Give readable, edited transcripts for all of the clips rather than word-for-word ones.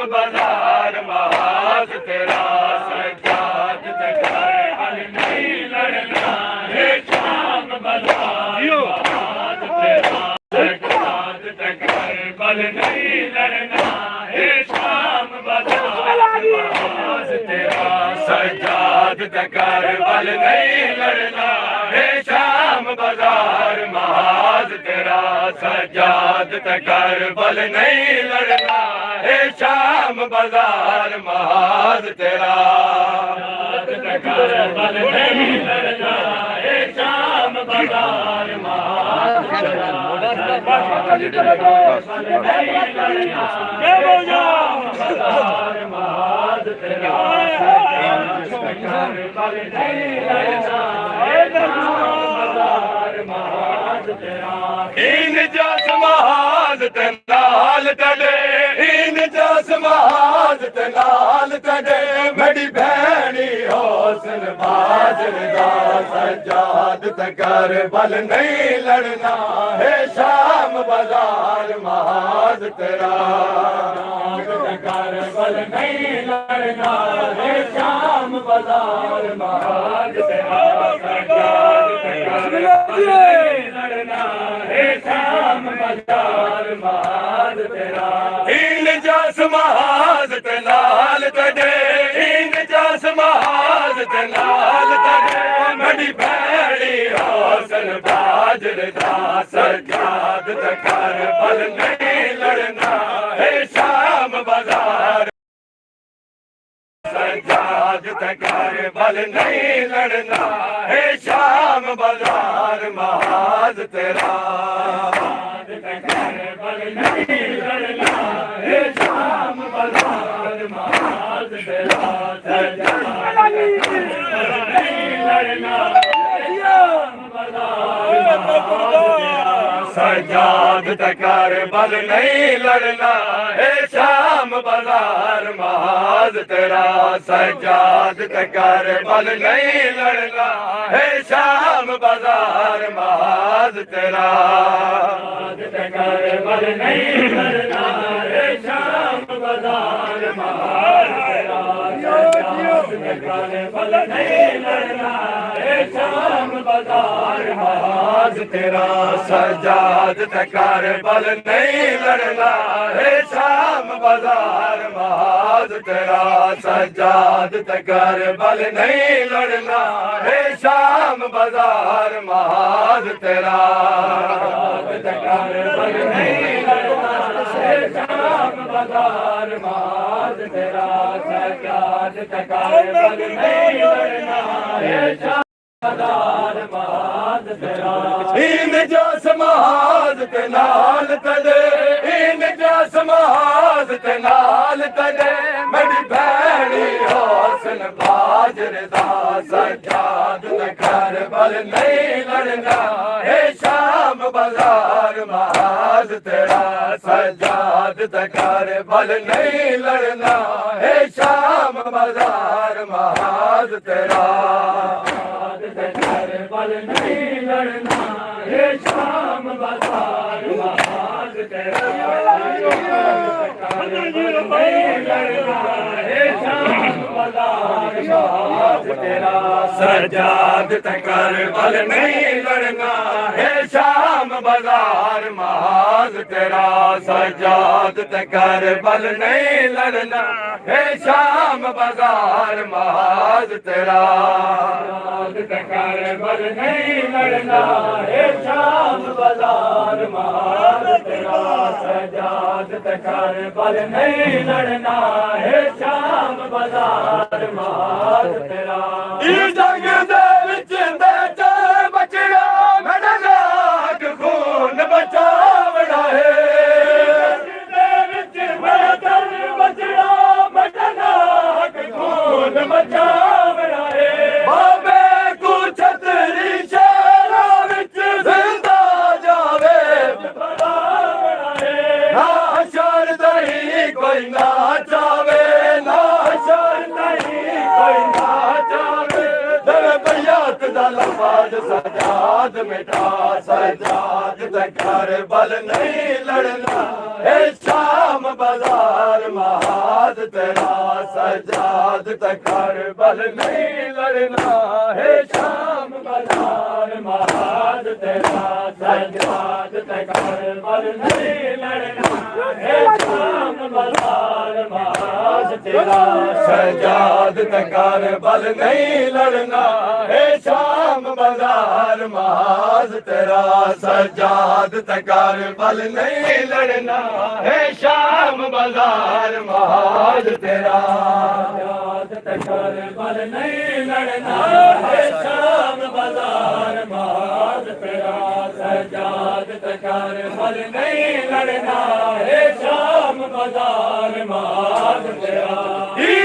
बाजार महाज तेरा सजाद तकर बल नहीं लड़ना है शाम बाजार महाज तेरा सजाद तकर बल नहीं लड़ना है शाम बाजार महाज तेरा सजाद तकर बल नहीं लड़ना है शाम बाजार महाज तेरा सजाद तकर बल नहीं लड़ना है शाम बाजार महाज तेरा तकर बल नहीं लड़ना है शाम बाजार महाज तेरा बाजार महाज तेरा बल नहीं लड़ना है बाजार महाज तेरा इन जस महाज तनाल तड़े इन जस महाज तनाल तड़े मेरी भैनी हौसन बाजर दा सजाद तकर बल नहीं लड़ना है शाम बाजार महाज तेरा तकर बल नहीं लड़ना है शाम बाजार महाज तेरा सजाद तकर लड़ना है शाम बाजार महाज तेरा इन जस महाज तनाल तड़े इन जस महाज तनाल तड़े बड़ी भैड़ी हौसन बाजर दा सजाद तकर बल नहीं लड़ना है शाम बाजार सजाद तकर बल नहीं लड़ना है शाम बाजार महाज तेरा तकर बल नहीं लड़ना है शाम बाजार महाज तेरा सजाद नहीं लड़ना सजाद तकर बल नहीं लड़ना है शाम बाजार महाज तेरा सजाद तकर बल नहीं लड़ना है शाम बाजार महाज तेरा तकर बल नहीं लड़ना है शाम बाजार महाज तेरा सजाद तकर बल नहीं लड़ना है शाम बाजार महाज तेरा सजाद तकर बल नहीं लड़ना है शाम बाजार महाज तेरा सजाद तकर बल नहीं लड़ना है शाम बाजार महाज तेरा तकर बल नहीं लड़ना है शाम बाजार महाज तेरा सजाद तकर बल नहीं लड़ना है शाम बाजार महाज तेरा इन जस महाज तनाल तड़े इन जस महाज तनाल तड़े मेरी भैड़ी हौसन बाजर दा सजाद तकर बल नहीं लड़ना है शाम बाजार महाज तेरा सजाद तकर बल नहीं लड़ना है शाम बाजार महाज तेरा तकर बल नहीं लड़ना है शाम बाजार महाज तेरा नहीं लड़ना है शाम बाजार महाज तेरा सजाद तकर बल नहीं लड़ना है शाम बाजार महाज तेरा सजाद तकर बल नहीं लड़ना है शाम बाजार महाज तेरा तकर बल नहीं लड़ना है शाम बाजार महाज तेरा सजाद तकर बल नहीं लड़ना है शाम बाजार महाज तेरा जग दे विच बैठा बचड़ा मेरा लाख खून बचावड़ा है बचड़ा मेरा लाख खून बचावड़ा है बाबे को छतरी शहरा विच जिंदा जावे ना शर दही कोई ना चावे ना शर दही कोई ना चावे बैयात दा लफाज सजाद मिटा सजाद तकर बल नहीं लड़ना है शाम बाजार महा महाज तेरा सजाद कर बल नहीं लड़ना है शाम बाजार महाज तेरा सजाद कर बल नहीं लड़ना है शाम बाजार महाज तेरा सजाद कर बल नहीं लड़ना है शाम बाजार महाज तेरा सजाद कर बल नहीं लड़ना है शाम बाजार महाज तेरा सजाद कर बल नहीं लड़ना है शाम बाजार महाज तेरा सजाद कर बल नहीं लड़ना है शाम बाजार महाज तेरा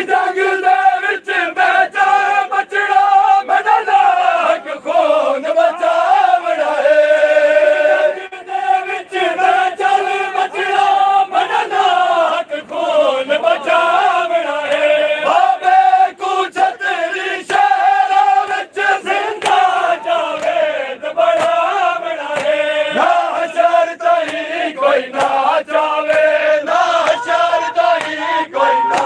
जंग दे विच बैठा बचड़ा मेरा लाख खून बचावड़ा है जंग दे विच बैठा बचड़ा मेरा लाख खून बचावड़ा है बाबे को छतरी शहरा विच जिंदा जावेद बढ़ावड़ा है ना हशर ताई कोई ना जावे ना हशर ताई कोई ना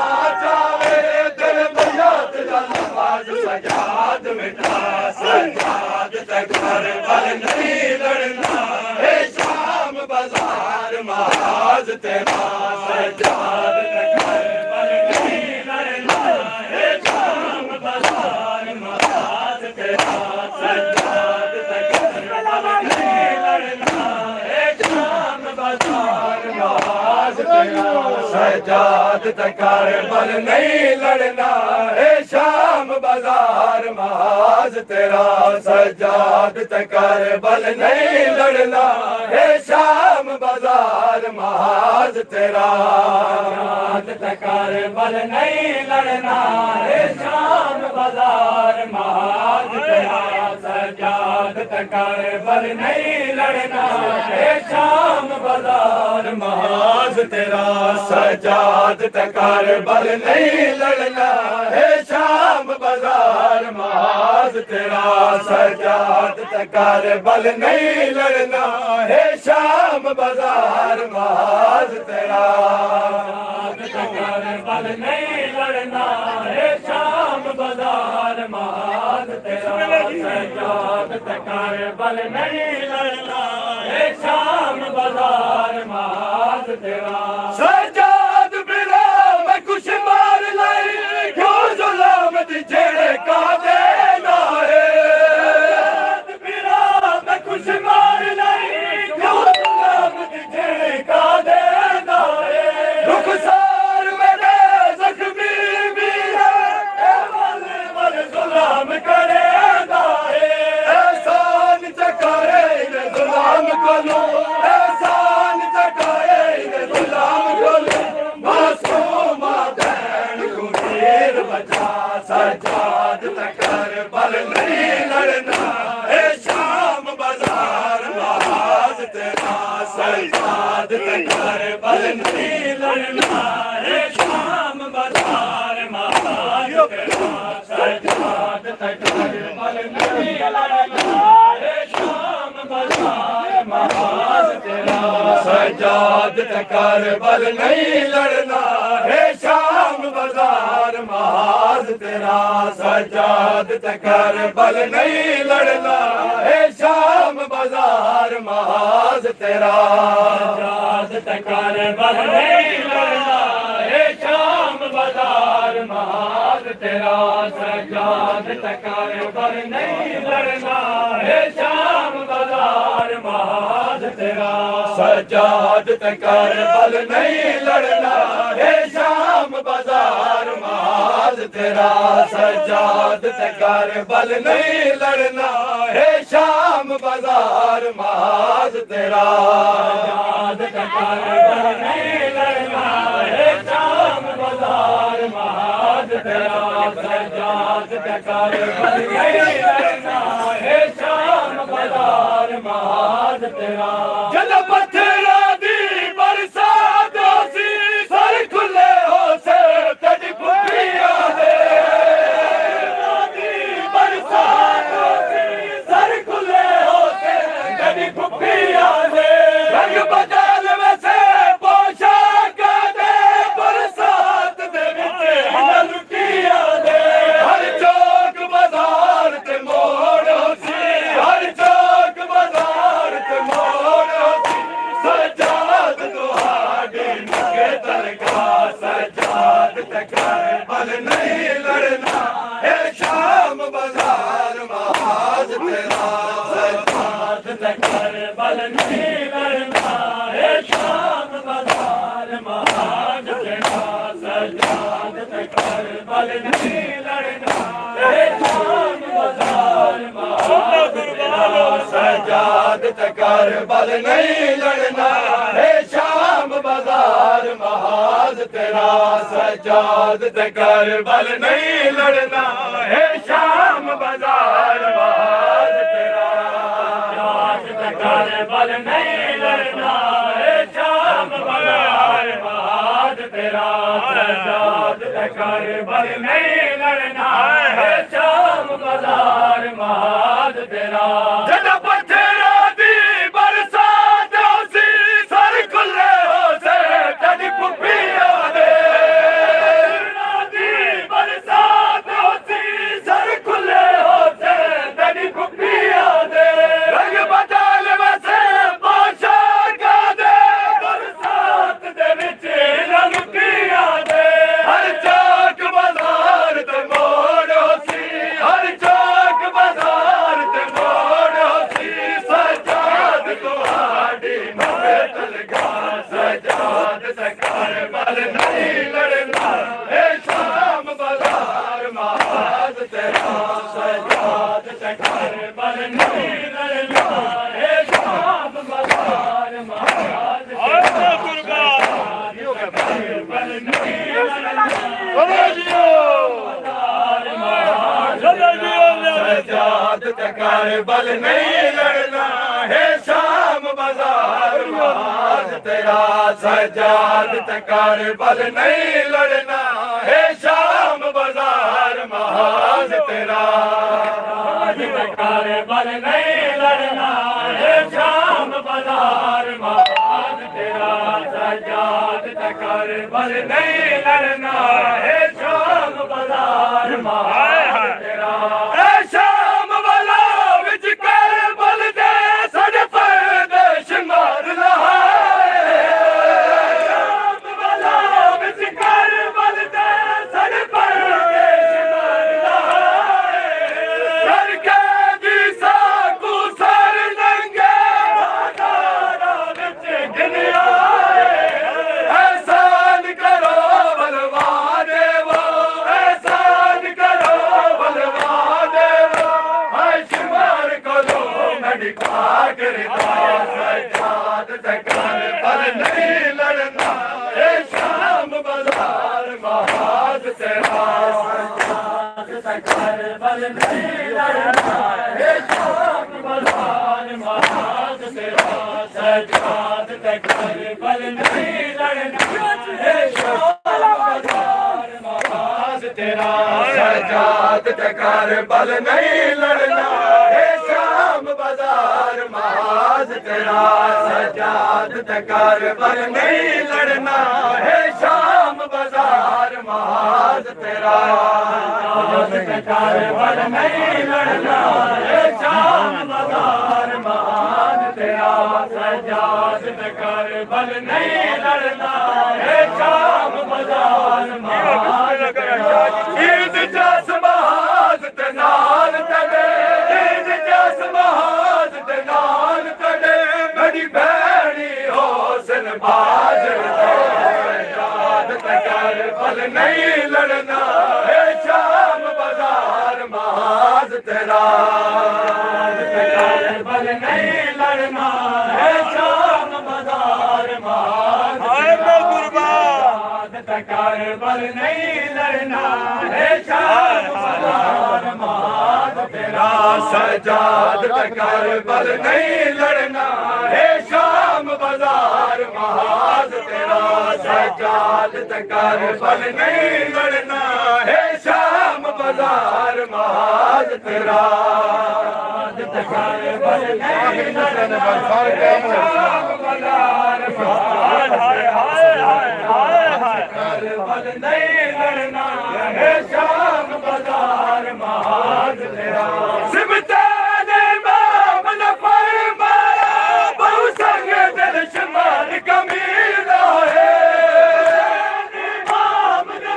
सजाद मिटा सजाद कर बल नहीं लड़ना है शाम बाजार महाज तेरा सजाद कर बल नहीं लड़ना है शाम बाजार महाज तेरा सजाद कर बल नहीं लड़ना है शाम बाजार महाज तेरा सजाद कर बल नहीं लड़ना है शाम बाजार महाज तेरा सजाद कर बल नहीं लड़ना है शाम बाजार महाज तेरा सजाद कर बल नहीं लड़ना है शाम बाजार महाज तेरा सजाद कर बल नहीं लड़ना है शाम बाजार महाज तेरा सजाद कर बल नहीं लड़ना है शाम बाजार महाज तेरा सजाद कर बल नहीं लड़ना है शाम बाजार महाज तेरा कर बल नहीं लड़ना है शाम बाजार महाज तेरा सजाद कर बल नहीं लड़ना है शाम बाजार महाज तेरा सजाद बिना मैं कुछ मार लाई क्यों जुल्म दी जेड़े का देना है सजाद बिना मैं कुछ मार लाई क्यों जुल्म दी जेड़े का देना है रुखसार मेरे जख्मी भी है वल वल जुल्म करेगा है एहसान चकाए ने जुल्म को लो एहसान चकाए ने जुल्म को लो मासूमा दैन को वीर बचा सजाद कर बल नहीं लड़ना है शाम बाजार महाज तेरा सजाद कर बल नहीं लड़ना है शाम बाजार महाज तेरा सजाद कर बल नहीं लड़ना है शाम बाजार महाज तेरा सजाद कर बल नहीं लड़ना है शाम बाजार महाज तेरा सजाद कर बल नहीं लड़ना है शाम बाजार महाज तेरा सजाद कर बल नहीं लड़ना है शाम बाजार महाज तेरा सजाद कर बल नहीं लड़ना है शाम बाजार महाज तेरा सजाद कर बल नहीं लड़ना है शाम बाजार महाज तेरा सजाद कर बल नहीं लड़ना है शाम बाजार महाज तेरा सजाद कर बल नहीं लड़ना है शाम बाजार महाज तेरा सजाद कर बल नहीं लड़ना है शाम बाजार महाज तेरा जल पत्थरा दी बरसात सी सर खुले हो से तेरी पुत्रिया दे बरसात सी सर खुले हो से तेरी पुत्रिया दे रंग बदल वैसे पोशाक दे बरसात ਤੇ ਕਰ ਬਲ ਨਹੀਂ ਲੜਨਾ ਇਹ ਸ਼ਾਮ ਬਾਜ਼ਾਰ ਮਹਾਜ ਤੇਰਾ ਸਜਾਦ ਤੇ ਕਰ ਬਲ ਨਹੀਂ ਲੜਨਾ ਇਹ ਸ਼ਾਮ ਬਾਜ਼ਾਰ ਮਹਾਜ ਤੇਰਾ ਸਜਾਦ ਤੇ ਕਰ ਬਲ ਨਹੀਂ ਲੜਨਾ ਇਹ ਸ਼ਾਮ ਬਾਜ਼ਾਰ ਮਹਾਜ ਤੇਰਾ ਸਜਾਦ ਤੇ ਕਰ ਬਲ ਨਹੀਂ ਲੜਨਾ ਇਹ ਸ਼ਾਮ ਬਾਜ਼ਾਰ ਮਹਾਜ ਤੇਰਾ ਸਜਾਦ ਤੇ ਕਰ ਬਲ ਨਹੀਂ ਲੜਨਾ ਇਹ ਸ਼ਾਮ ਬਾਜ਼ਾਰ ਮਹਾਜ ਤੇਰਾ ਸਜਾਦ ਤੇ ਕਰ ਬਲ ਨਹੀਂ ਲੜਨਾ ਇਹ ਸ਼ਾਮ ਬਾਜ਼ਾਰ ਮਹਾਜ ਤੇਰਾ ਸਜਾਦ ਤੇ ਕਰ ਬਲ ਨਹੀਂ ਲੜਨਾ ਇਹ ਸ਼ਾਮ ਬਾਜ਼ਾਰ ਮਹਾਜ ਤੇਰਾ ਜਦੋਂ ਪੱਥਰਾਂ ਦੀ ਬਰਸਾਤ ਹੋਸੀ ਸਰ ਖੁੱਲੇ ਹੋਸੇ ਤੇਰੀ ਪੁੱਪੀਆਂ ਦੇ ਦੀ ਬਰਸਾਤ ਹੋਸੀ ਸਰ ਖੁੱਲੇ ਹੋਸੇ ਤੇਰੀ ਪੁੱਪੀਆਂ ਦੇ ਰੰਗ ਬਦਲ ਵਸੇ ਪੋਸ਼ਾਕਾਂ ਦੇ ਬਰਸਾਤ ਦੇ ਵਿੱਚ ਰੰਗ ਕੀਆਂ ਦੇ ਹਰ ਚੌਕ ਬਾਜ਼ਾਰ ਤੇ ਮੋੜ ਹੋਸੀ ਹਰ ਚੌਕ ਬਾਜ਼ਾਰ ਤੇ ਮੋੜ ਹੋਸੀ ਸਜਾਦ ਤੁਹਾਡੀ ਮਵੇ ਤਲਗਾ ਸਜਾਦ ਤੇ ਕਰ ਬਲ ਨਹੀਂ ਲੜਨਾ ਇਹ ਸ਼ਾਮ ਬਾਜ਼ਾਰ ਮਹਾਜ ਤੇਰਾ ਸਜਾਦ ਤੇ ਕਰ ਬਲ ਨਹੀਂ ਲੜਨਾ ਇਹ ਸ਼ਾਮ ਬਾਜ਼ਾਰ ਮਹਾਜ ਤੇਰਾ ਬਲ ਨਹੀਂ ਲੜਨਾ ਸਜਾਦ ਤੇ ਕਰ ਬਲ ਨਹੀਂ ਲੜਨਾ ਹੈ ਸ਼ਾਮ ਬਾਜ਼ਾਰ ਮਹਾਜ ਤੇਰਾ ਸਜਾਦ ਤੇ ਕਰ ਬਲ ਨਹੀਂ ਲੜਨਾ ਹੈ ਸ਼ਾਮ ਬਾਜ਼ਾਰ ਮਹਾਜ ਤੇਰਾ ਸਜਾਦ ਤੇ ਕਰ ਬਲ ਨਹੀਂ ਲੜਨਾ ਹੈ ਸ਼ਾਮ ਬਾਜ਼ਾਰ ਮਹਾਜ ਤੇਰਾ ਸਜਾਦ ਤੇ ਕਰ ਬਲ ਨਹੀਂ ਲੜਨਾ ਹੈ ਸ਼ਾਮ ਬਾਜ਼ਾਰ ਮਹਾਜ ਤੇਰਾ ਐ ਸ਼ਾਮ ਵਾਲਾ ਵਿੱਚ ਕਰ ਬਲ ਦੇ ਸਾਡੇ ਪਰਦੇਸ਼ ਮਾਰ ਲਹਾਏ ਸ਼ਾਮ ਵਾਲਾ ਵਿੱਚ ਕਰ ਬਲ ਦੇ ਸਾਡੇ ਪਰਦੇਸ਼ ਮਾਰ ਲਹਾਏ ਕਰਕੇ ਦੀ ਸਾਕੂ ਸਰ ਨੰਗੇ ਬਾਜ਼ਾਰਾਂ ਵਿੱਚ ਗਿਣਿਆ ਐਹਸਾਨ ਕਰੋ ਬਲਵਾ ਦੇਵੋ ਐਹਸਾਨ ਕਰੋ ਬਲਵਾ ਦੇਵੋ ਹਾਏ ਸ਼ਿਮਾਰ ਕੋਲੋਂ ਨਡਕਾ ਕਰਦਾ ਸਜਾਦ ਤੇ ਕਰ ਬਲ ਨਹੀਂ ਲੜਨਾ ਇਹ ਸ਼ਾਮ ਬਾਜ਼ਾਰ ਮਹਾਜ ਤੇਰਾ ਸਜਾਦ ਤੇ ਕਰ ਬਲ ਨਹੀਂ ਲੜਨਾ ਇਹ ਸ਼ਾਮ ਬਾਜ਼ਾਰ ਮਹਾਜ ਤੇਰਾ ਸਜਾਦ ਤੇ ਕਰ ਬਲ ਨਹੀਂ ਲੜਨਾ ਇਹ ਸ਼ਾਮ ਬਾਜ਼ਾਰ ਮਹਾਜ ਤੇਰਾ ਸਜਾਦ ਤੇ ਕਰ ਬਲ ਨਹੀਂ ਲੜਨਾ ਇਹ ਸ਼ਾਮ ਬਾਜ਼ਾਰ ਮਹਾਜ ਤੇਰਾ ਸਜਾਦ ਤੇ ਕਰ ਬਲ ਨਹੀਂ ਲੜਨਾ ਇਹ ਸ਼ਾਮ ਬਾਜ਼ਾਰ ਮਹਾਜ ਤੇਰਾ ਸਜਾਦ ਤੇ ਕਰ ਬਲ ਨਹੀਂ ਲੜਨਾ ਇਹ ਸ਼ਾਮ ਬਾਜ਼ਾਰ ਮਹਾਜ ਤੇਰਾ ਸਜਾਦ ਤੇ ਕਰ ਬਲ ਨਹੀਂ ਲੜਨਾ ਇਹ ਸ਼ਾਮ ਬਾਜ਼ਾਰ ਮਹਾਜ ਤੇਰਾ ਈਦ ਜਸ ਮਹਾਜ ਤੇ ਨਾਲ ਤੜੇ ਈਦ ਜਸ ਮਹਾਜ ਤੇ ਨਾਲ ਤੜੇ ਮੇਰੀ ਭੈਣੀ ਹੋਸਨ ਬਾਜ ਸਜਾਦ ਤੇ ਕਰ ਬਲ ਨਹੀਂ ਲੜਨਾ ਇਹ ਸ਼ਾਮ ਬਾਜ਼ਾਰ ਮਹਾਜ ਤੇਰਾ ਤੇ ਕਰ ਬਲ ਨਹੀਂ ਲੜਨਾ ਇਹ ਸ਼ਾਮ ਬਾਜ਼ਾਰ ਮਹਾਜ ਤੇ ਕਰ ਬਲ ਨਹੀਂ ਲੜਨਾ ਇਹ ਸ਼ਾਮ ਬਾਜ਼ਾਰ ਮਹਾਜ ਤੇਰਾ ਸਜਾਦ ਤੇ ਕਰ ਬਲ ਨਹੀਂ ਲੜਨਾ ਇਹ ਸ਼ਾਮ ਬਾਜ਼ਾਰ ਮਹਾਜ ਤੇਰਾ ਸਜਾਦ ਤੇ ਕਰ ਬਲ ਨਹੀਂ ਲੜਨਾ ਇਹ ਸ਼ਾਮ ਬਾਜ਼ਾਰ ਮਹਾਜ ਤੇਰਾ ਤੇ ਕਰ ਬਲ ਨਹੀਂ ਲੜਨਾ ਸ਼ਾਮ ਬਾਜ਼ਾਰ ਮਹਾਜ ਕਰ ਬਲ ਨਹੀਂ ਲੜਨਾ ਇਹ ਸ਼ਾਮ ਬਾਜ਼ਾਰ ਮਹਾਜ ਤੇਰਾ ਸਿਮਤਾ ਦੇ ਬਾਬ ਨਾ ਫਰਮਾਇਆ ਬਹੁ ਸੰਗ ਦਿਲ ਸ਼ਮਾਨ ਕਮੀਲਾ ਹੈ ਬਾਬ ਨਾ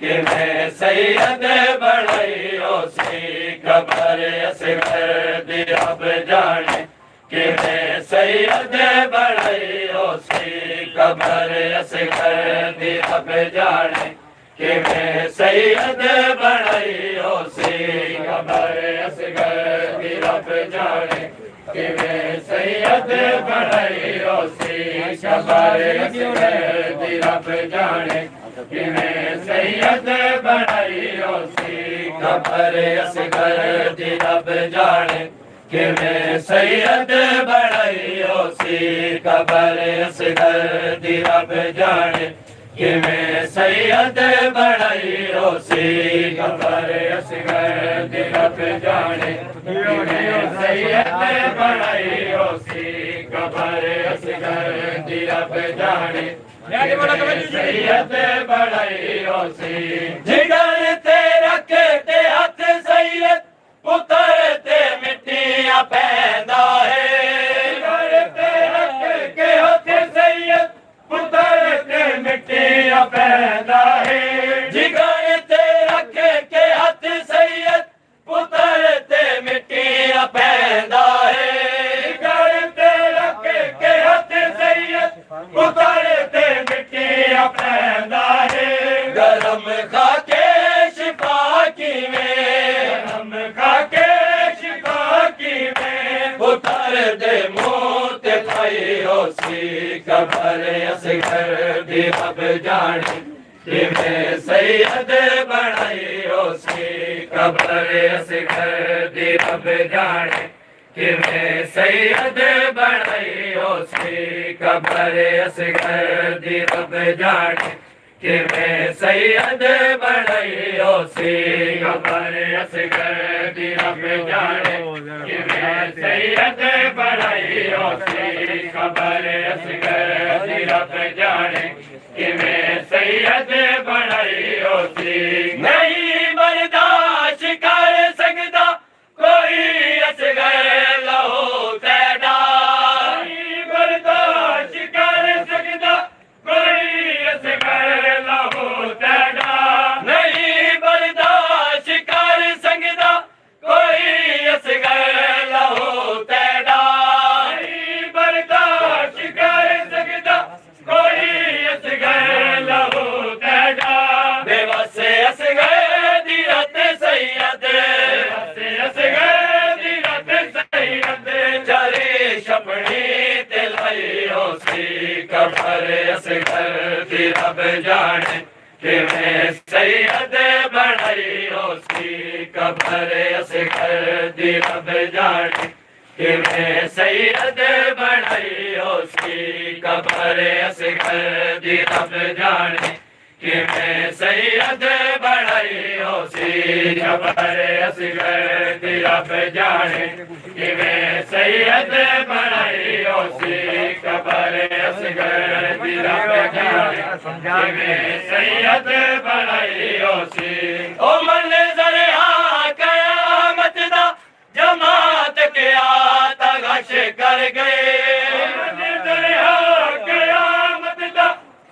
किवें सैयद बनाइयो सी खबर असगर दी रब जाने किवें सैयद बनाइयो सी खबर असगर दी रब जाने किवें सैयद बनाइयो सी खबर असगर दी रब जाने किवें सैयद बनाइयो सी खबर असगर दी रब जाने किवें सैयद बनाइयो सी खबर असगर दी रब जाने किवें सैयद बनाइयो सी खबर असगर दी रब जाने किवें सैयद बनाइयो सी खबर असगर दी रब जाने किवें सैयद बनाइयो सी खबर असगर दी रब जाने सैयद बनाइयो सी जिगर ते रख ते हथ सैयद पुत्र ते मिट्टियां पैंदा है जिगर ते रख के हथ सैयद पुत्र ते मिट्टियां पैंदा है जिगर ते रख के हथ सैयद पुत्र ते मिट्टियां पैंदा है जिगर ते रख के हथ सैयद पुत्र ते मिट्टियां पैंदा है गरम खाके शिफा की में गरम खाके शिफा की में पुत्र दे मुंह ते पाई हो सी खबर असगर दी रब जाने किवें सैयद बनाइयो सी खबर असगर दी रब जाने किवें सैयद बनाइयो सी खबर असगर दी रब जाने किवें सैयद बनाइयो सी खबर असगर दी रब जाने किवें सैयद बनाइयो सी खबर असगर दी रब जाने किवें सैयद बनाइयो सी नहीं बर्दाश्त कर सकदा कोई असगर लहू तेरा नहीं बर्दाश्त कर सकदा कोई असगर लहू तेरा नहीं बर्दाश्त कर सकदा कोई असगर लहू तेरा नहीं बर्दाश्त कर सकदा कोई असगर लहू तेरा बेवस असगर दी रत सैयद बेवस असगर दी रत सैयद चरे छपड़ी ते लाइयो सी खबर असगर दी रब जाने किवें सैयद बनाइयो सी खबर असगर दी रब जाने किवें सैयद बनाइयो सी खबर असगर दी रब जाने किवें सैयद बनाइयो सी खबर असगर दी रब जाने किवें सैयद बनाइयो सी खबर असगर दी रब जाने किवें सैयद बनाइयो सी ओ मंज़र आ क़यामत दा जमात के आता गश कर गए मंज़र आ क़यामत दा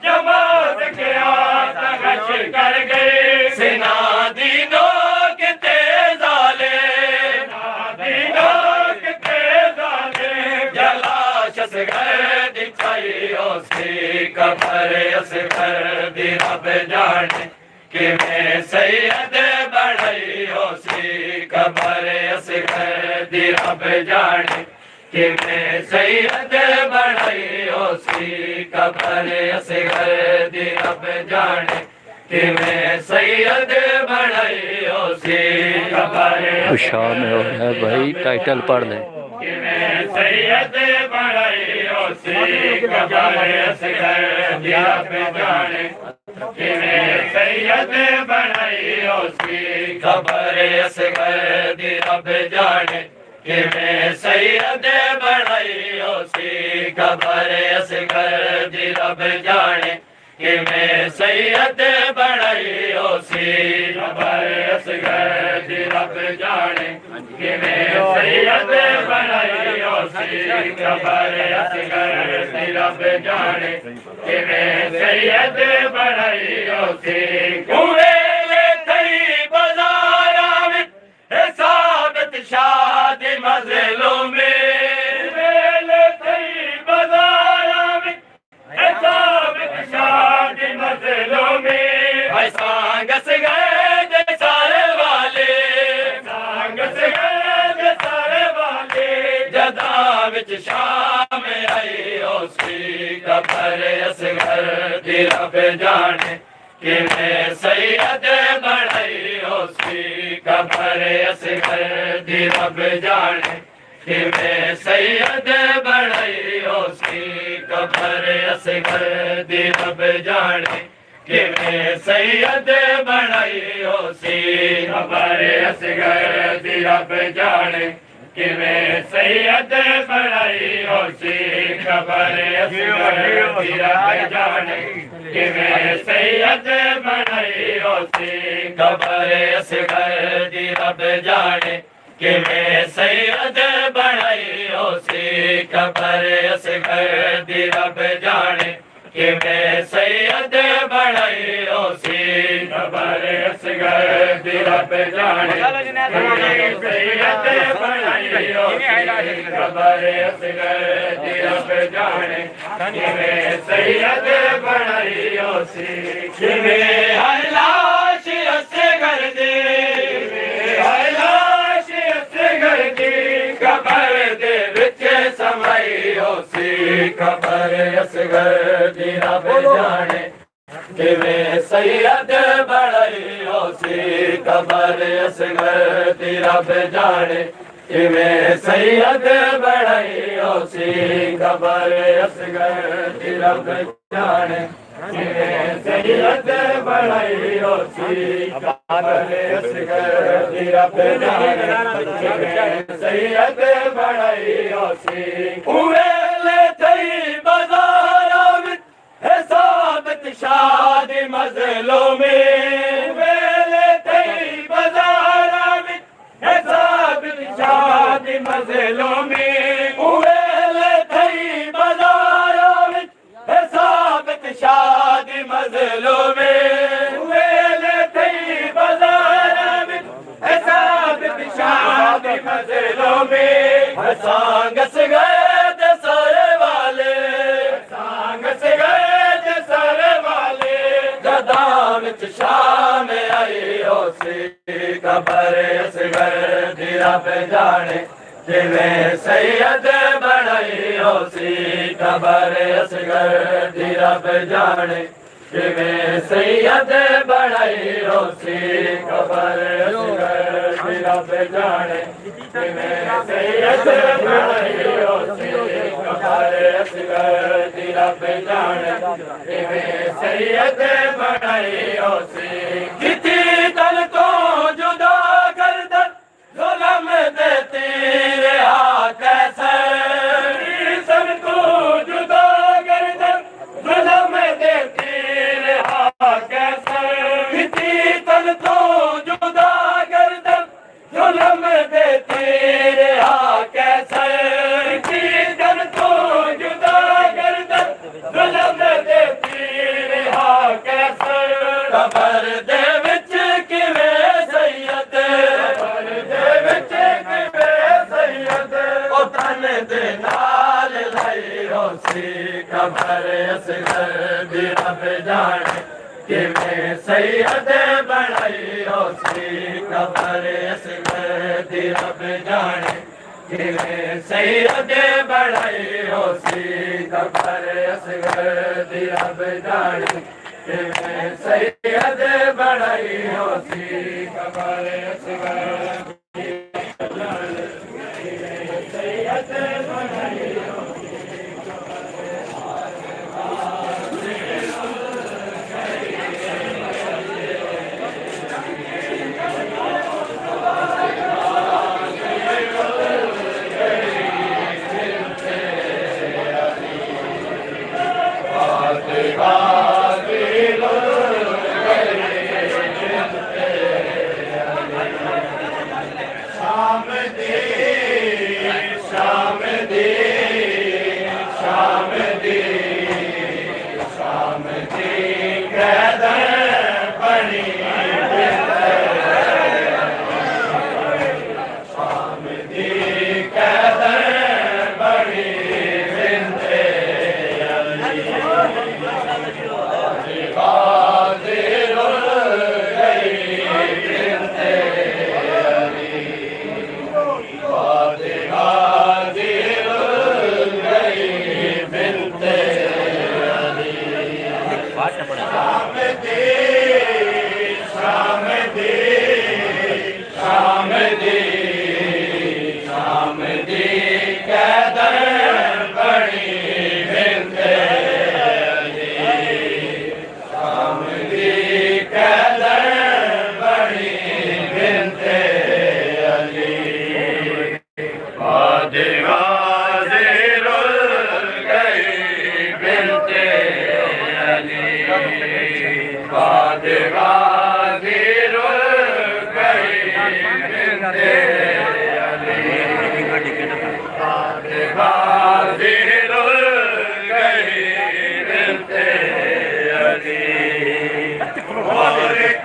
जमात के आता गश कर गए सिना दीनो के तेजाले सिना दीनो के तेजाले जलाश असगर दिखाइयो सी खबर असगर दी रब जाने किवें सैयद बनाइयो सी खबर असगर दी रब जाने किवें सैयद बनाइयो सी खबर असगर दी रब जाने किवें सैयद बनाइयो सी खबर शाम में हो रहा है भाई, टाइटल पढ़ लें। किवें सैयद बनाइयो सी खबर असगर दी रब जाने किवें सैयद बनाइयो सी खबर असगर दी रब जाने किवें सैयद बनाइयो सी खबर असगर दी रब जाने किवें सैयद बनाइयो सी खबर असगर दी रब जाने किवें सैयद बनाइयो सी खबर असगर दी रब जाने किवें सैयद बनाइयो सी मज़लूमी वेले थई बाज़ारा में हिसाब किताब मज़लूमी भाई सांगस गए जे सारे वाले सांगस गए जे सारे वाले जदा विच शाम आई ओसी कबर असगर दी रब जाने किवें सैयद बणाई ओसी कबर असगर दी रब जाने किवें सैयद बणाई ओसी कबर असगर दी रब जाने किवें सैयद बणाई ओसी कबर असगर दी रब जाने किवें सैयद बणाई ओसी कबर असगर दी रब जाने किवें सैयद बणाई ओसी कबर असगर दी रब जाने किवें सैयद बणाई ओसी कबर असगर दी रब जाने किवें सैयद बणाई ओसी कबर असगर दी रब जाने किवें सैयद बणाई ओसी कबर असगर दी रब जाने किवें सैयद बणाई ओसी किवें हर लाश असगर दी हर लाश असगर दी कबर दे विच समाई ओसी कबर असगर दी रब जाने किवें सैयद बणाई ओसी कबर असगर दी रब जाने किवें सैयद बणाई ओसी कबर असगर दी रब जाने किवें सैयद बणाई ओसी कबर असगर दी रब जाने किवें सैयद बणाई ओसी उवेले थई बाज़ारा विच हिसाब किताब मज़लूमी वेले थई बाज़ारा विच हिसाब किताब मज़लूमी वेले थई बाज़ारा विच हिसाब किताब मज़लूमी वेले थई बाज़ारा विच हिसाब किताब मज़लूमी सांगस गए जे सारे वाले सांगस गए जे सारे वाले जदा विच शाम आई ओसी कबर असगर दी रब जाने किवें सैयद बणाई ओसी कबर असगर दी रब जाने किवें सैयद बणाई ओसी कबर असगर दी रब जाने किवें सैयद बणाई ओसी कबर असगर दी रब जाने किवें सैयद बणाई ओसी किती तन तो जुदा गर्दन जुल्म दे तेरे हाथ कैसे तन तो जुदा गर्दन जुल्म दे तेरे हाथ कैसे किती तन तो जुदा गर्दन जुल्म दे तेरे हाथ कैसे किती तन तो जुदा गर्दन जुल्म दे तेरे हाथ कैसे कबर दे विच किवें सैयद कबर दे विच किवें सैयद ओ तन दे नाल लाई ओसी कबर असगर दी रब जाने किवें सैयद बणाई ओसी कबर असगर दी रब जाने किवें सैयद बणाई ओसी कबर असगर दी रब जाने किवें सैयद बणाई ओसी कबर असगर दी रब जाने किवें सैयद बणाई शाम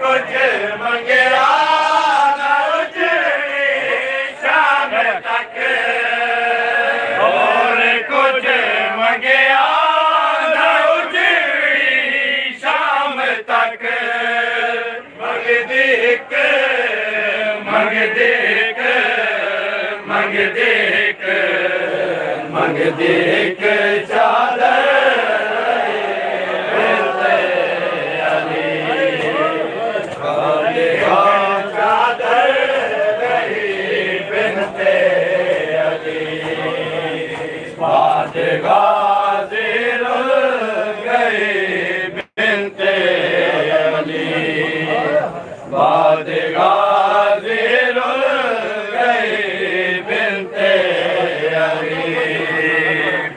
कुछ मंगया ना उजड़ी शाम तक और कुछ मंगया ना उजड़ी शाम तक मंगदेक मंगदेक मंगदेक मंगदेक चादर गाज़िर गए बिनते अली बाद गाज़िर गए बिनते अली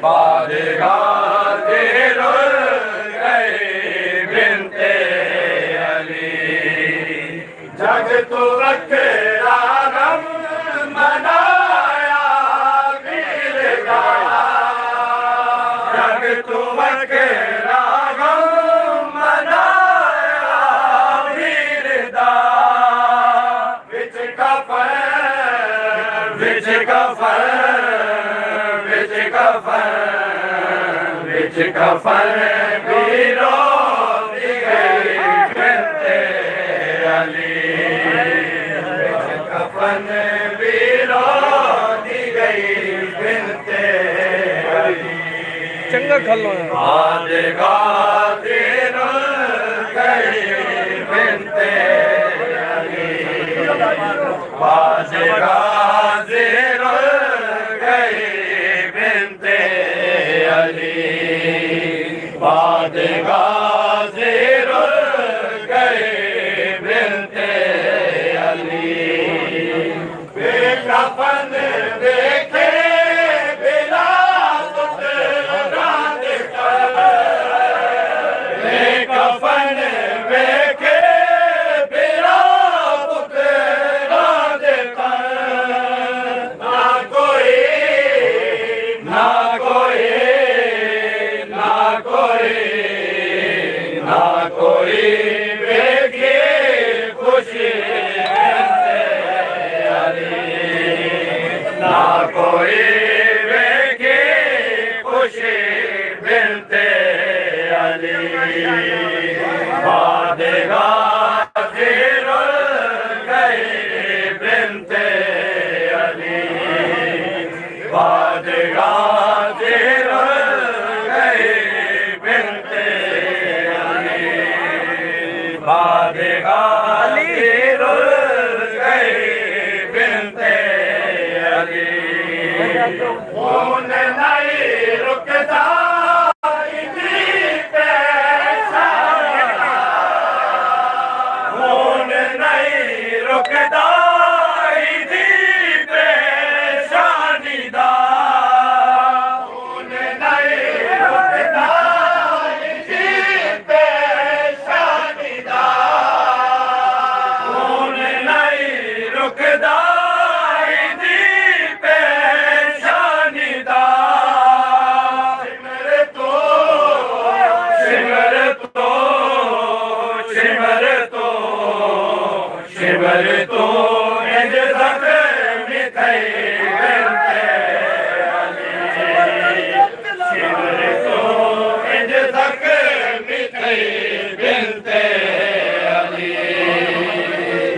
बाद गाज़िर गए बिनते अली जग तो बखरा गम मनाया वीर का तू बखरा गम मनाया वीर दा विच कफन विच कफन विच कफन विच कफन वीरो दी गई बिनते अली विच कफन वीरो दी गई बिनते अली चंगा खलो बाद गाज़िर गए बिनते अली बाद गाज़िर गए बिनते अली बाद गाज़िर गए बिनते अली बेकफन देखे बिना कफन वेखे बिना पुतरा देता ना कोई ना कोई ना कोई ना कोई वेखे खुशी अली ना कोई वेखे खुशी बिनते अली बाद गाज़िर गए बिनते अली बाद गाज़िर गए बिनते अली बाद गाज़िर गए बिनते अली खून नहीं रुकता रुकदा दी पेशानी दा खून नहीं रुकदा दी पेशानी दा खून नहीं रुकदा दी पेशानी दा सिमर तो सिमर तो सिमर तो शिवर तो इंज ज़ख्मी थई बिनते अली शिवर तो इंज ज़ख्मी थई बिनते अली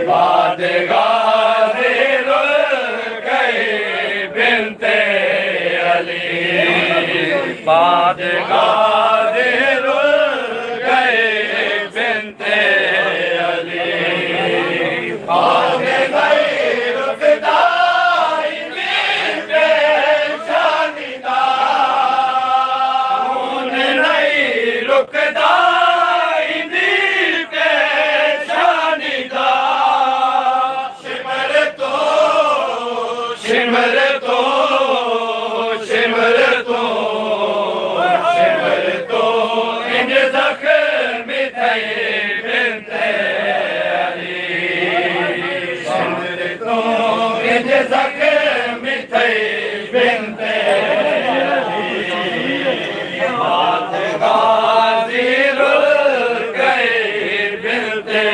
बाद गाज़िर गए बिनते अली बाद गाज़िर गए बिनते अली बाद गए रुकदा पेशानी दा खून नहीं रुकदा पेशानी दा सिमर तो सिमर तो सिमर तो सिमर तो इंज ज़ख्मी थई बिनते इंज ज़ख्मी थई बिनते बाद गाज़िर गए बिनते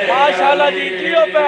माशाल्लाह जी जियो पे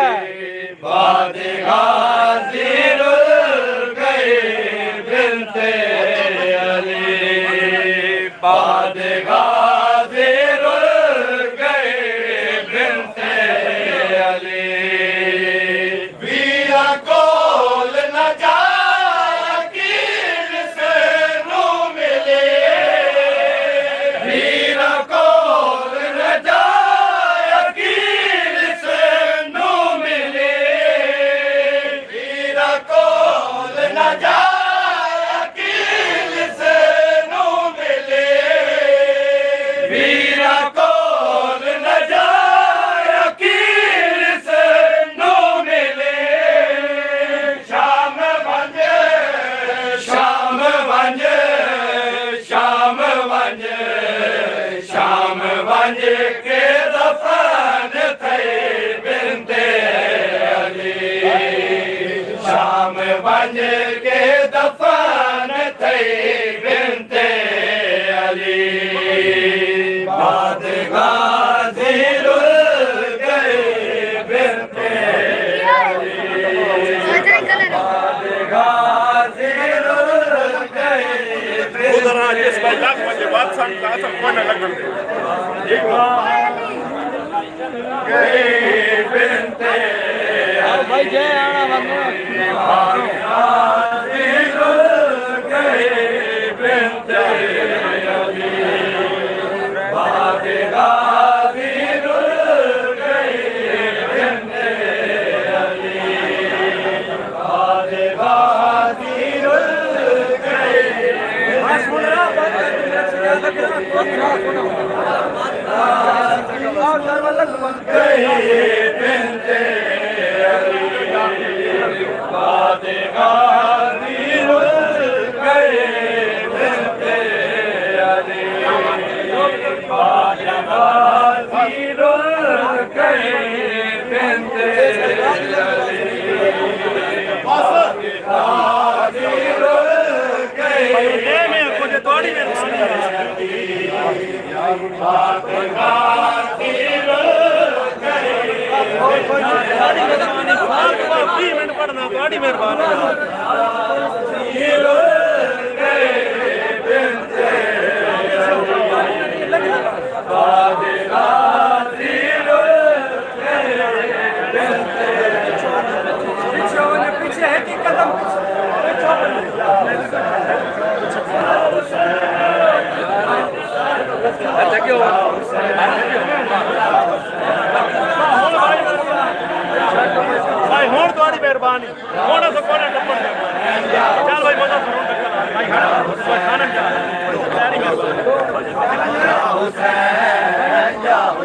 भाई जय आना मेहरबानी थोड़ा सा कोना टप्पन चल भाई मजा सुनो भाई खाना जा तैयारी कर या हुसैन या हुसैन या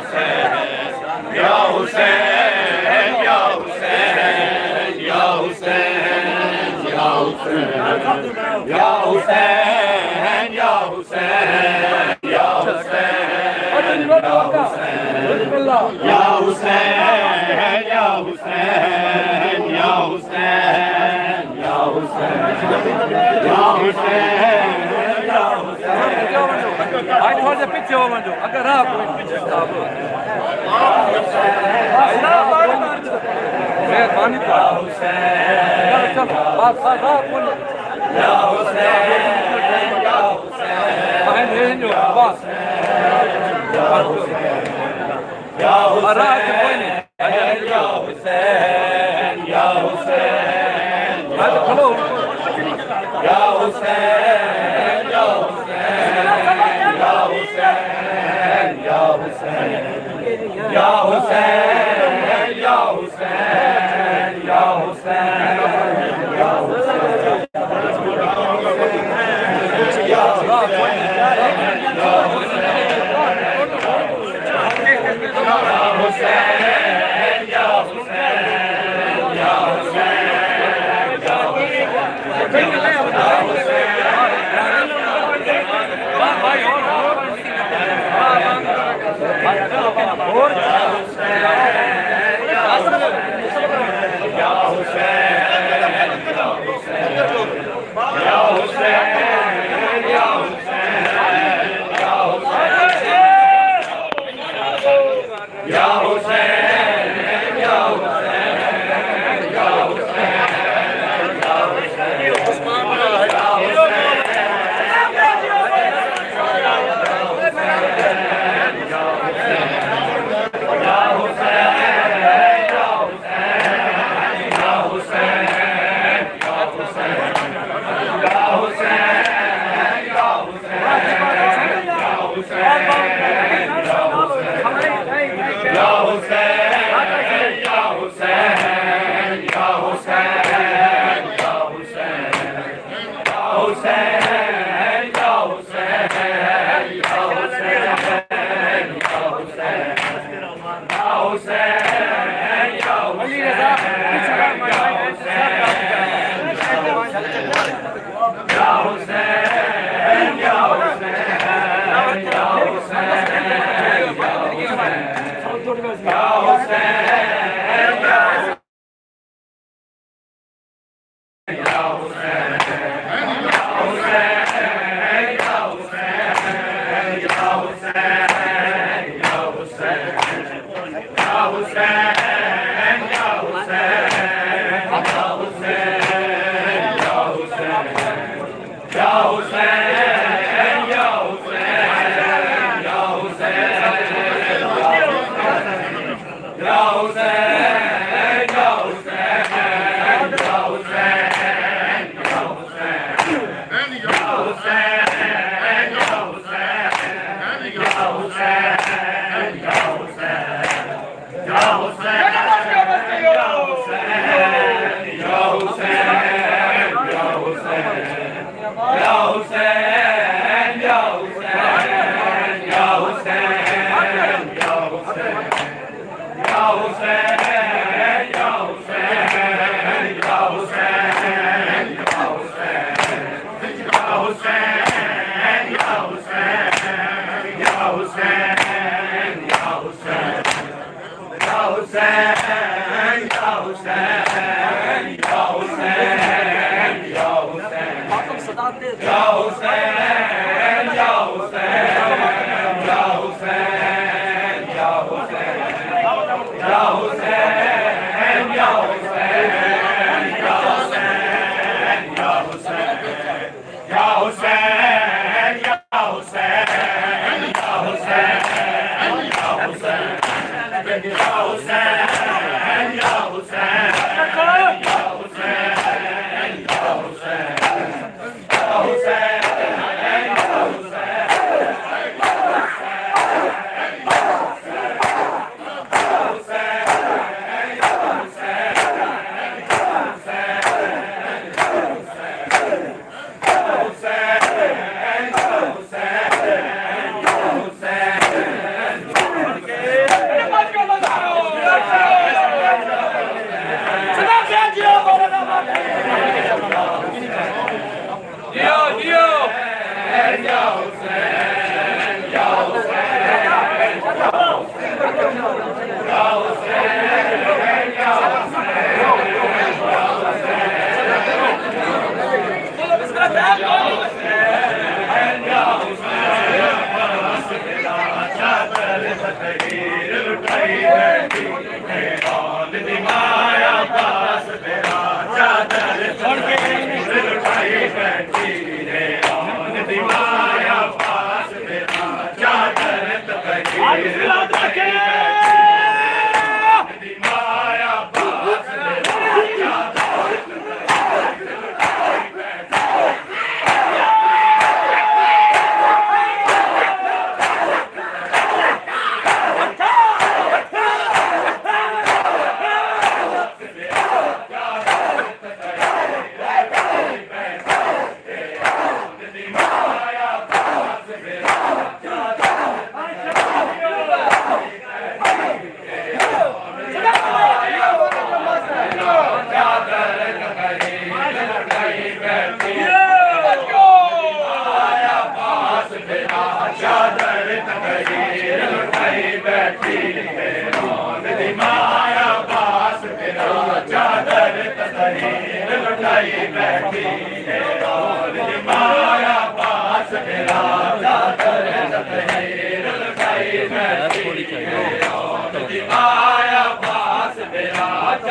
हुसैन या हुसैन या हुसैन या हुसैन या हुसैन या हुसैन या हुसैन या हुसैन या हुसैन या हुसैन या हुसैन या हुसैन या हुसैन या हुसैन या हुसैन आई थोड़ा सा पीछे हो वंजो अगर आप कोई पीछे साहब मेहरबानी या हुसैन चलो बात बात बोलो या हुसैन या हुसैन मैं जो बस Ya Hüseyin, ya Hüseyin, ya Hüseyin, hadi kalo. ya Hüseyin, ya Hüseyin, ya Hüseyin, ya Hüseyin, ya Hüseyin, ya Hüseyin, ya Hüseyin, ya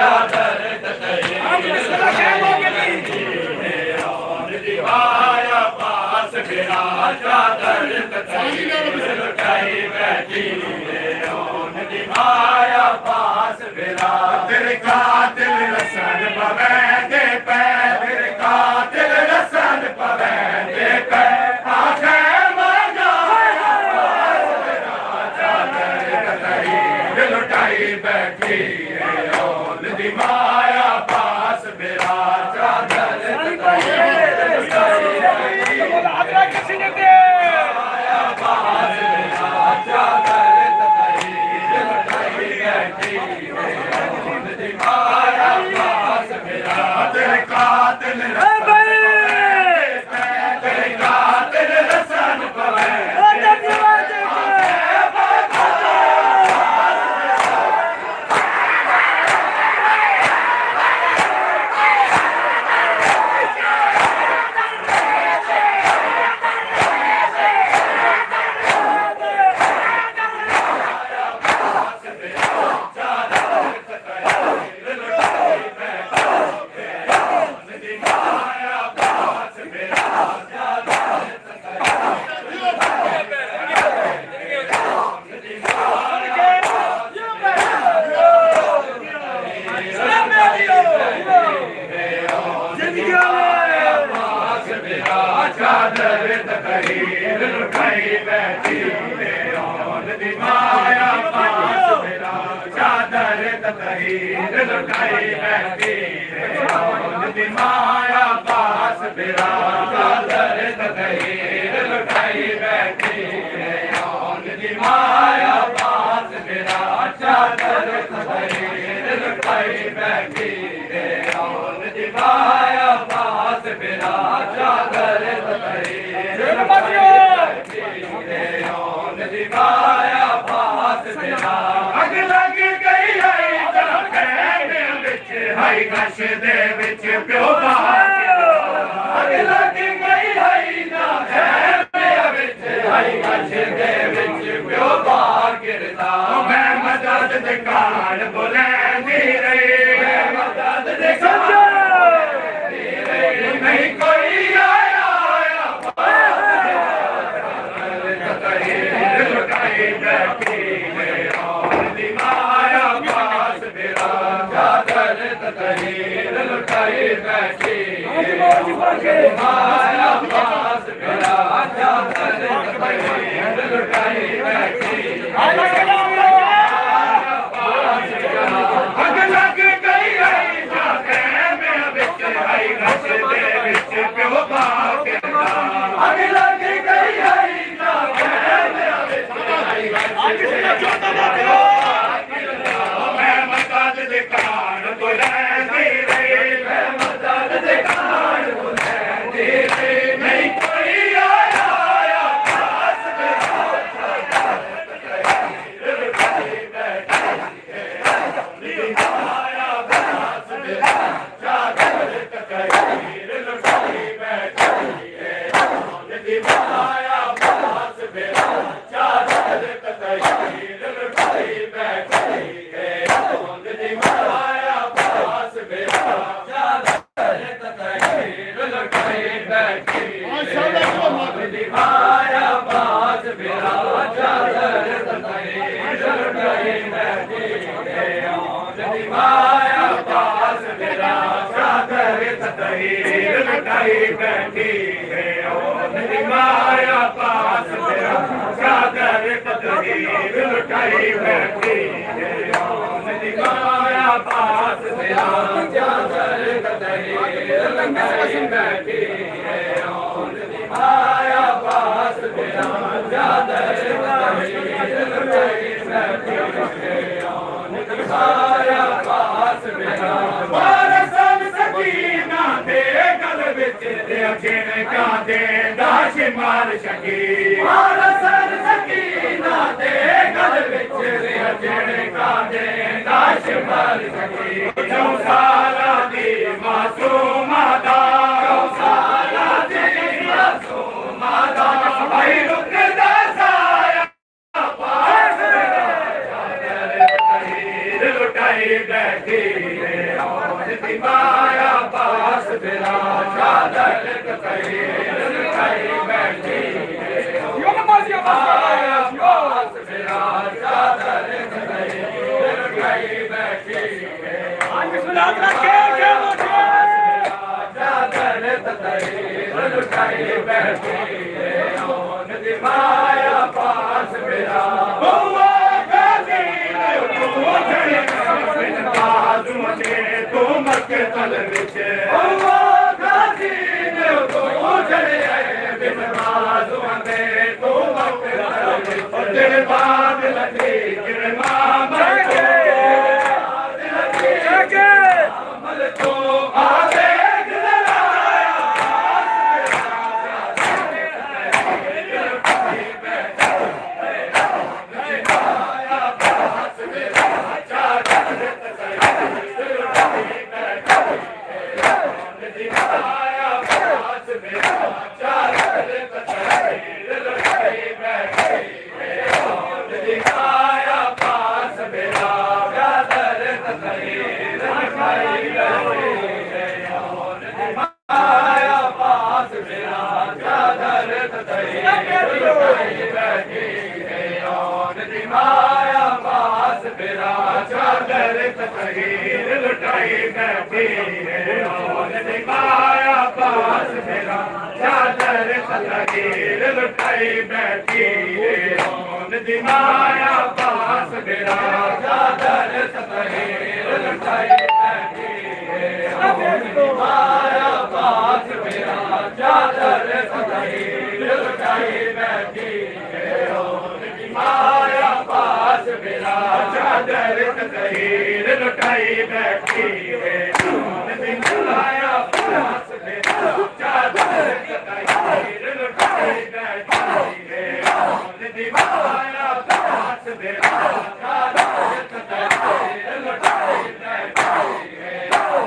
ਚਾਦਰ ਤਤਈ ਆਇਆ ਪਾਸ ਫਿਰਾ ਚਾਦਰ ਤਤਈ ਲੁਟਾਈ ਬੈਠੀ ਓਨ ਦੀ ਆਇਆ ਪਾਸ ਫਿਰਾ ਤੇਰੇ ਕਾਤਿਲ ਰਸਨ ਪਵੈ ਦੇ ਪੈ ਤੇਰੇ ਕਾਤਿਲ ਰਸਨ ਪਵੈ ਦੇ ਪੈ ਆਖੇ ਲੁਟਾਈ ਬੈਠੀ ਓਨ ਦੀ ਮਾਇਆ ਪਾਸ ਮੇਰਾ ਚਾਦਰ ਆਦਰਾ ਕਿਸੇ ਨੇ ਦੇ ਮਾਇਆ ਪਾਸ ਮੇਰਾ ਚਾਦਰ ਤਤਈ ਲੁਟਾਈ ਬੈਠੀ ਓਨ ਦੀ ਮਾਇਆ ਪਾਸ ਮੇਰਾ ਤੇਰੇ ਕਾਤਿਲ ਤੇਰੇ ਕਾਤਿਲ ਰਸਨ ਪਵੈ ਚਾਦਰ ਤਤਈ ਲੁਟਾਈ ਬੈਠੀ ਓਨ ਦੀ ਮਾਇਆ ਪਾਸ ਮੇਰਾ ਚਾਦਰ ਤਤਈ ਲੁਟਾਈ ਬੈਠੀ ਓਨ ਦੀ ਮਾਇਆ ਪਾਸ ਮੇਰਾ ਚਾਦਰ ਤਤਈ ਲੁਟਾਈ ਬੈਠੀ ਓਨ ਦੀ ਮਾਇਆ ਪਾਸ ਮੇਰਾ ਚਾਦਰ ਤਤਈ ਲੁਟਾਈ ਬੈਠੀ ਓਨ ਦੀ ਮਾਇਆ ਪਾਸ ਮੇਰਾ ਚਾਦਰ ਅੱਗ ਲੱਗ ਗਈ ਹਾਈ ਗਸ਼ ਦੇ ਵਿੱਚ ਪਿਓ ਅੱਗ ਲੱਗ ਗਈ ਹਾਈ ਨਾ ਹੈ ਵਿੱਚ ਹਾਈ ਗਸ਼ ਦੇ ਵਿੱਚ ਪਿਓ ਬਾਹਰ ਗਿਰਦਾ ਮੈਂ ਮਦਦ ਦੇ ਕਾਲ ਬੁਲਾਉਂਦੀ ਰਹੀ ਮੈਂ ਮਦਦ ਦੇ ਕਾਲ ਨਹੀਂ ਕੋਈ ਆਇਆ ਲੁਟਾਈ ਬੈਠੀ ਓਨ ਦੀ ਮਾਇਆ ਪਾਸ ਮੇਰਾ ਚਾਦਰ ਤਤਈ ਲੁਟਾਈ ਬੈਠੀ ਮਾਇਆ ਪਾਸ ਮੇਰਾ ਚਾਦਰ ਤਤਈ ਲੁਟਾਈ ਬੈਠੀ ਅੱਗ ਲੱਗ ਗਈ ਆਈ ਜਾਤੇ ਮੈਂ ਵਿੱਚ ਆਈ ਗਸ਼ ਦੇ ਵਿੱਚ ਪਿਓ ਬਾਹਰ ਗਿਰਦਾ ਅੱਗ ਲੱਗ ਗਈ ਆਈ ਜਾਤੇ ਮੈਂ ਮਦਦ ਦੇ ਕਾਰਨ ਬੁਲਾਉਂਦੀ ਰਹੀ ਮੈਂ ਮਦਦ ਦੇ ਕਾਰਨ ਬੁਲਾਉਂਦੀ ਰਹੀ ਨਹੀਂ ਕੋਈ ਆਇਆ ਪਾਸ ਲੁਟਾਈ ਬੈਠੀ ਹੈ ਓਨ ਦੀ ਮਾਇਆ ਪਾਸ ਮੇਰਾ ਚਾਦਰ ਤਤਈ ਲੁਟਾਈ ਬੈਠੀ ਹੈ ਓਨ ਦੀ ਮਾਇਆ ਪਾਸ ਮੇਰਾ ਚਾਦਰ ਤਤਈ ਲੁਟਾਈ ਬੈਠੀ ਹੈ ਓਨ ਦੀ ਮਾਇਆ ਪਾਸ ਮੇਰਾ ਚਾਦਰ ਤਤਈ ਲੁਟਾਈ ਬੈਠੀ ਹੈ ਓਨ ਦੀ ਮਾਇਆ ਪਾਸ ਮੇਰਾ ਵਾਰਸਨ ਸਕੀਨਾ ਦੇ ਗਲ ਵਿੱਚ ਤੇ ਅਖੇਣ ਕਾਂਦੇ ਦਾਸ਼ ਮਾਰ ਸ਼ਕੀ ਵਾਰਸਨ ਸਕੀਨਾ ਦੇ ਗਲ ਵਿੱਚ ਤੇ ਅਖੇਣ ਕਾਂਦੇ ਦਾਸ਼ ਮਾਰ ਸ਼ਕੀ 4 ਸਾਲਾਂ ਦੀ ਮਾਸੂਮਾ ਦਾ 4 ਸਾਲਾਂ ਦੀ ਮਾਸੂਮਾ ਦਾ ਭਾਈ ਰੁਕਦਾ ਸਾਇਆ ਪਾਸ ਲੁਟਾਈ लुटाई बैठी है और माया पास मेरा चादर कतई लुटाई बैठी है माया पास मेरा चादर कतई लुटाई बैठी है चादर कतई लुटाई बैठी है और माया पास मेरा तल विच गाजी ने तो चढ़े आए बिन बाजुआं दे तो मक तल तेरे बाद लगी गिरमा मर के अमल तो आगे लुटाई बैठी है और माया पास मेरा चादर तकदीर लुटाई बैठी है और माया पास मेरा चादर तकदीर लुटाई बैठी है और माया पास मेरा चादर तकदीर लुटाई बैठी है और माया पास मेरा चादर तकदीर लुटाई बैठी है माया पास मेरा चादर तकदीर लुटाई बैठी है माया पास मेरा चादर तकदीर लुटाई बैठी है माया पास मेरा चादर तकदीर लुटाई बैठी है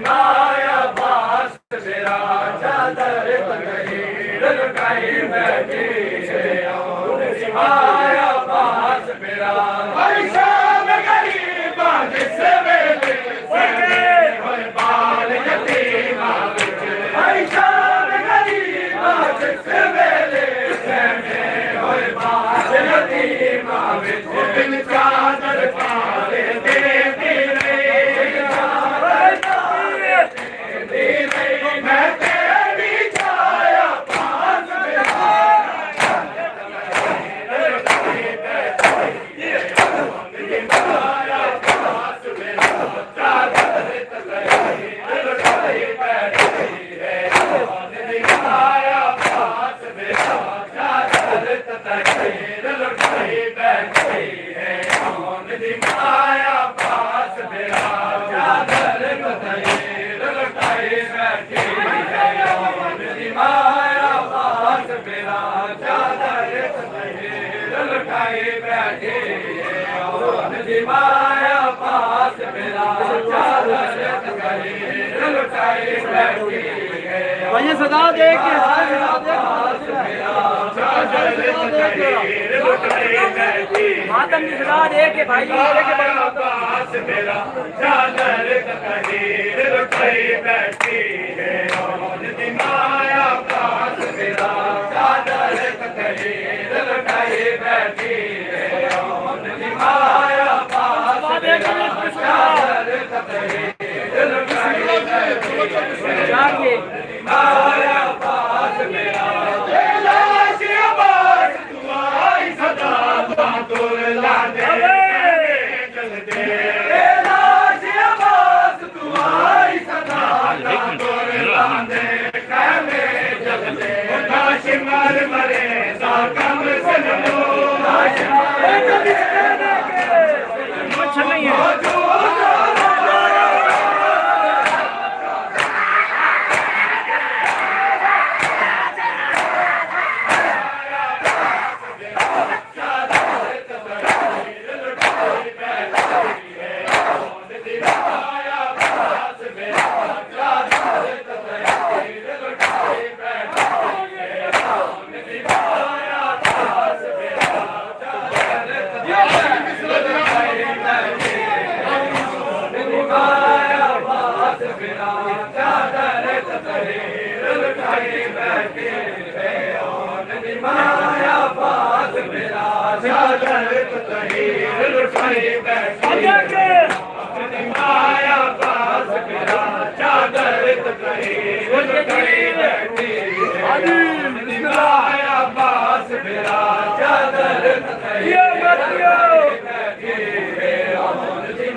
माया पास मेरा चादर तकदीर लुटाई बैठी है और माया पास मेरा शाम गरीबा जिस वेले होए बाल यतीमा शाम गरीबा जिस वेले होए बाल यतीमा बिन चादर पाले देती रही मैं तेरी छाया पास माया पास मेरा चादर तकदीर लुटाई बैठी है भाई सदा दे के मातम की सदा दे के भाई पास मेरा चादर तकदीर लुटाई बैठी है माया पास मेरा चादर तकदीर लुटाई बैठी है माया पास मेरा चादर तकदीर लुटाई बैठी है माया पास मेरा अच्छा नहीं है चादर तहीर लुटाई बैठी माया पास फिरा चादर तहीर लुटाई बैठी माया पास फिरा चादर तहीर लुटाई बैठी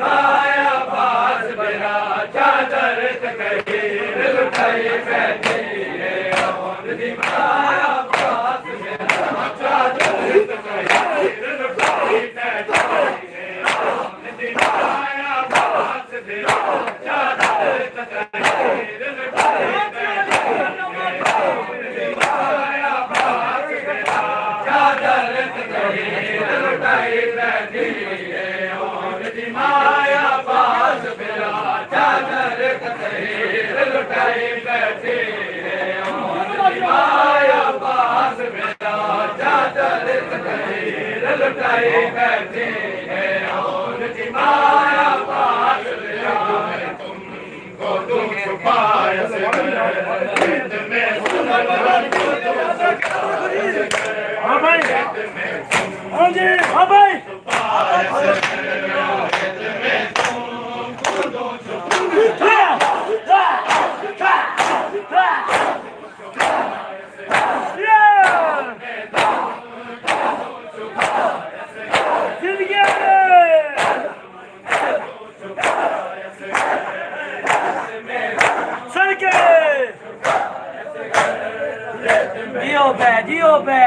माया पास फिरा चादर तहीर लुटाई बैठी माया पास फिरा चादर तहीर लुटाई बैठी माया पास फिरा चादर तहीर लुटाई बैठी माया पास फिरा चादर तहीर लुटाई बैठी माया पास फिरा चादर तहीर लुटाई बैठी माया पास फिरा तुमको तुम छुपाया से में हाँ भाई हाँ जी हाँ भाई जियो पे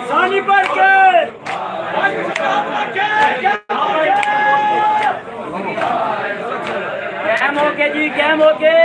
सानी पर के कैम हो के जी कैम हो के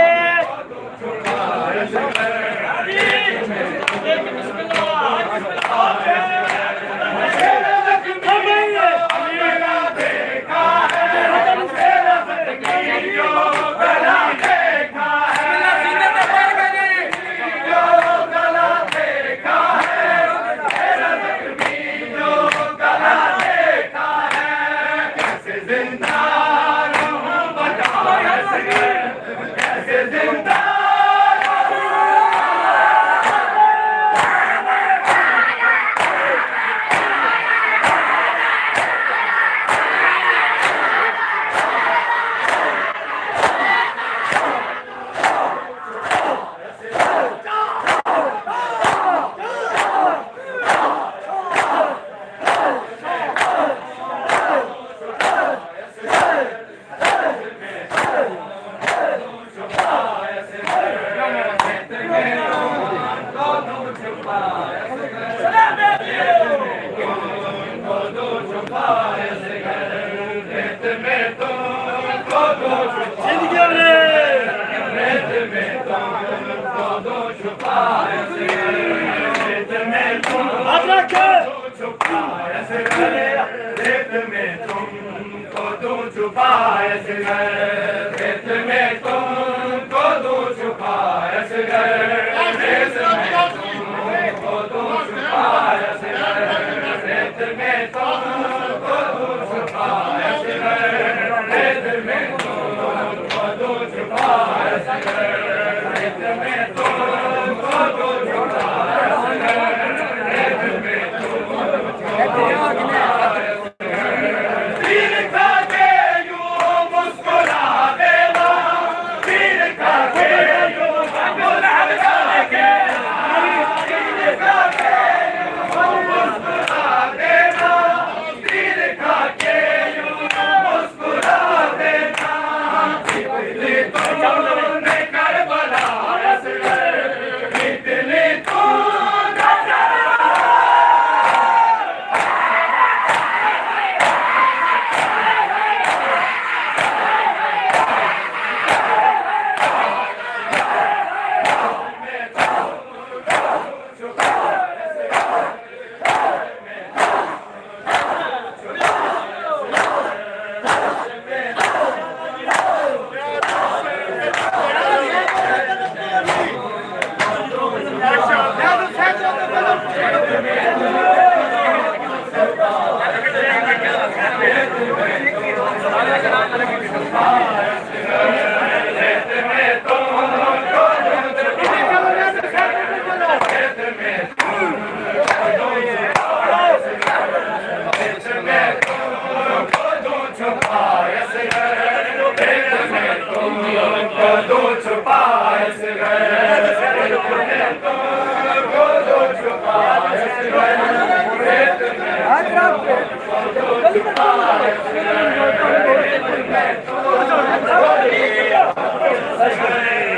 You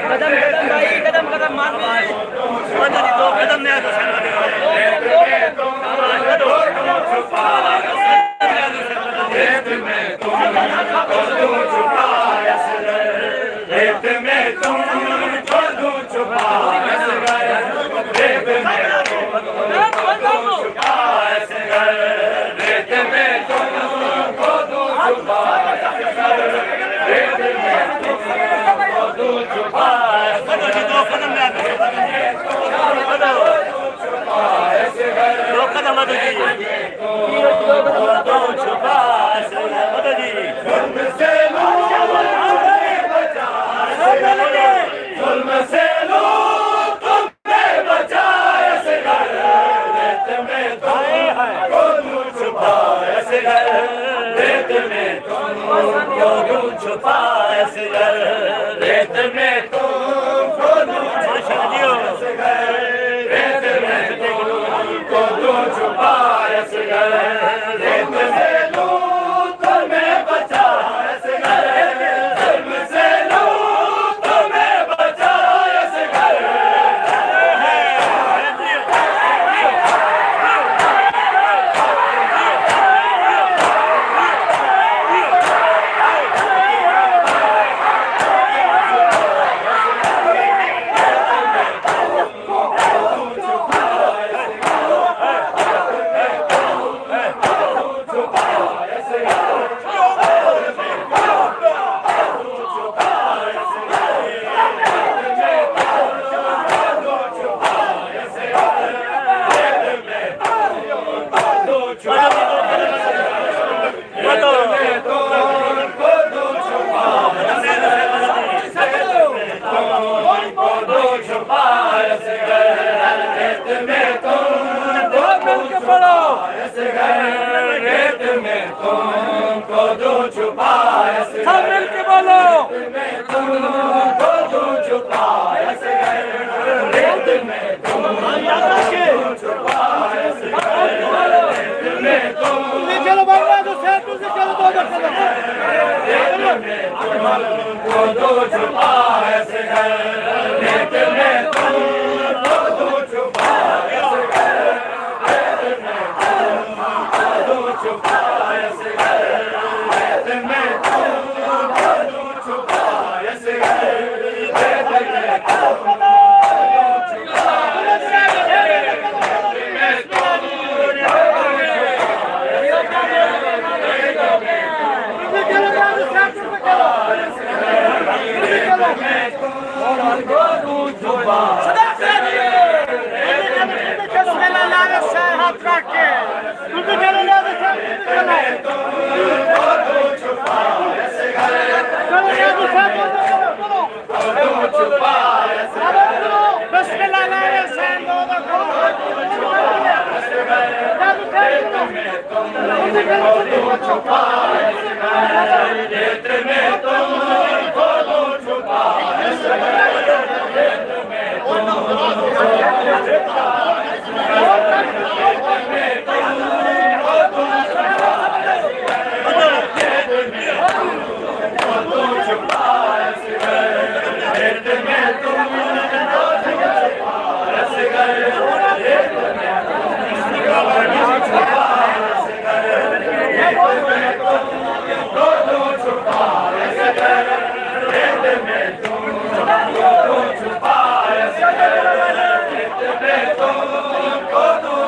कदम कदम भाई कदम कदम मार दो कदम नहीं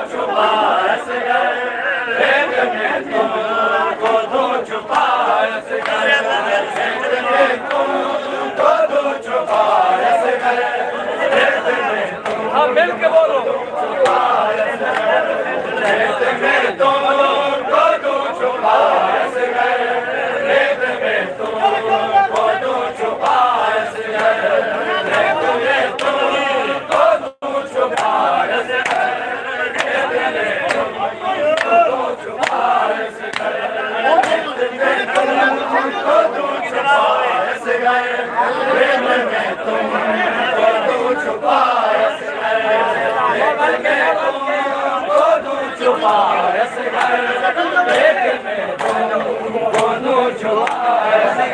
छुपा छुपा असगर रेत में तुमको दूं छुपा असगर रेत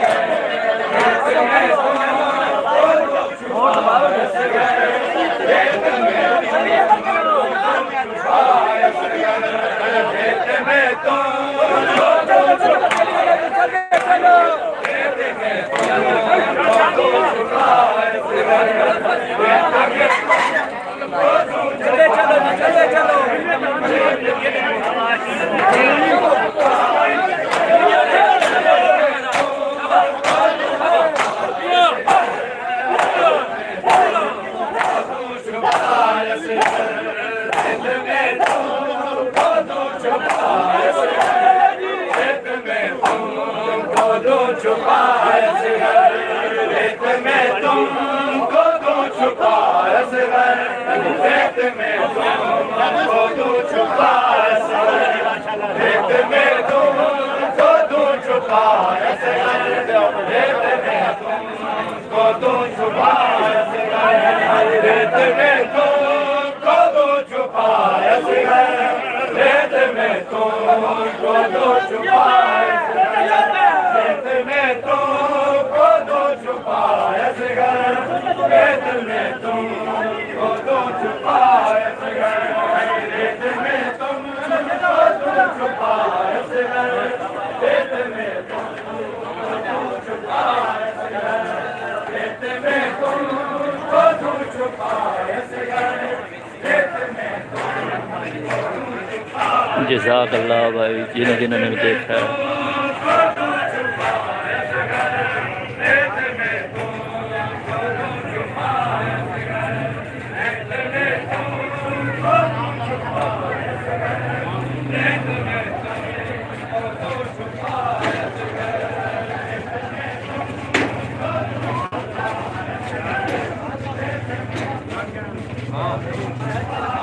में तुमको दूं छुपा असगर रेत में तुमको छुपा असगर रेत में तुमको दूं छुपा जज़ाकल्लाह भाई जिन्होंने भी देखा है। हाँ